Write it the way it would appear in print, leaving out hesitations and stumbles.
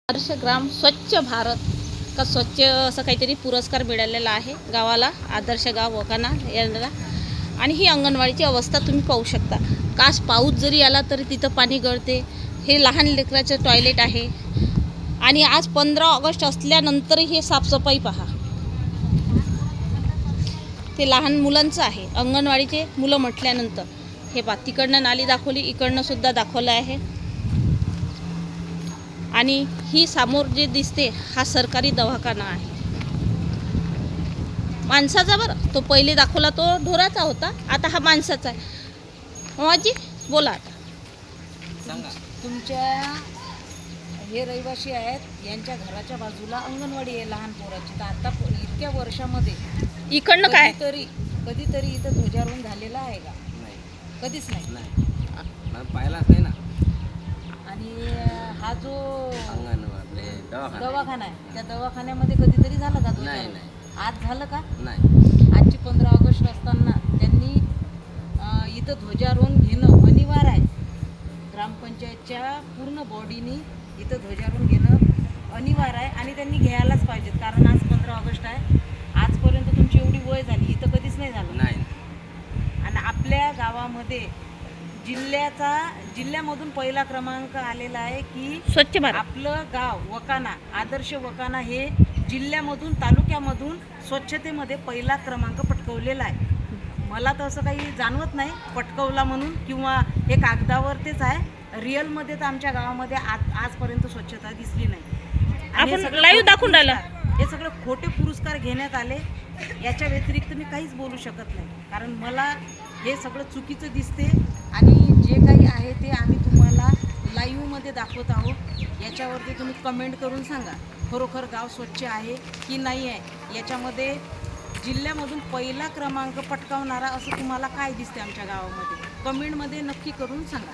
आदर्श ग्राम स्वच्छ भारत का स्वच्छ असं काहीतरी पुरस्कार मिळालेला आहे गावाला, आदर्श गाव वकाना यांना. आणि ही अंगणवाडीची अवस्था तुम्ही पाहू शकता. कास पाऊस जरी आला तरी तिथं पाणी गळते. हे लहान लेकराचं टॉयलेट आहे. आणि आज 15 ऑगस्ट असल्यानंतरही हे साफसफाई पहा, ते लहान मुलांचं आहे. अंगणवाडीचे मुलं म्हटल्यानंतर हे पहा, तिकडनं नाली दाखवली, इकडनं सुद्धा दाखवलं आहे. आणि ही समोर जे दिसते हा सरकारी दवाखाना आहे माणसाचा. बरं, तो पहिले दाखवला तो ढोराचा होता, आता हा माणसाचा आहे. मामाजी बोला आता. सांगा. तुमच्या हे रहिवासी आहेत, यांच्या घराच्या बाजूला अंगणवाडी आहे लहान पोराची. तर आता इतक्या वर्षामध्ये इकडनं काय कधीतरी इथं ध्वजारोहण झालेलं आहे का? नाही, कधीच नाही. मला पाहिलाच नाही ना. आणि हा जो अंगणवाडी दवाखाना आहे, त्या दवाखान्यामध्ये कधीतरी झालं का ध्वजारोहण? नाही. आज झालं का? नाही. आजची 15 ऑगस्ट असताना त्यांनी इथं ध्वजारोहण घेणं अनिवार्य आहे. ग्रामपंचायतच्या पूर्ण बॉडीनी इथं ध्वजारोहण घेणं अनिवार्य आहे आणि त्यांनी घ्यायलाच पाहिजेत. कारण आज 15 ऑगस्ट आहे. आजपर्यंत तुमची एवढी वय झाली, इथं कधीच नाही झालं. नाही. आणि आपल्या गावामध्ये जिल्ह्यामधून पहिला क्रमांक आलेला आहे की स्वच्छ भारत. आपलं गाव वकाना, आदर्श वकाना हे जिल्ह्यामधून तालुक्यामधून स्वच्छतेमध्ये पहिला क्रमांक पटकवलेला आहे. मला तर असं काही जाणवत नाही पटकवला म्हणून, किंवा हे कागदावर तेच आहे. रिअलमध्ये तर आमच्या गावामध्ये आजपर्यंत स्वच्छता दिसली नाही. आपण लाईव्ह दाखवून राहिला. हे सगळे खोटे पुरस्कार घेण्यात आले. याच्या व्यतिरिक्त मी काहीच बोलू शकत नाही, कारण मला हे सगळं चुकीचं दिसते. आणि जे काही आहे ते आम्ही तुम्हाला लाईव्हमध्ये दाखवत आहोत. याच्यावरती तुम्ही कमेंट करून सांगा खरोखर गाव स्वच्छ आहे की नाही आहे. याच्यामध्ये जिल्ह्यामधून पहिला क्रमांक पटकावणारा असं तुम्हाला काय दिसते आमच्या गावामध्ये? कमेंटमध्ये नक्की करून सांगा.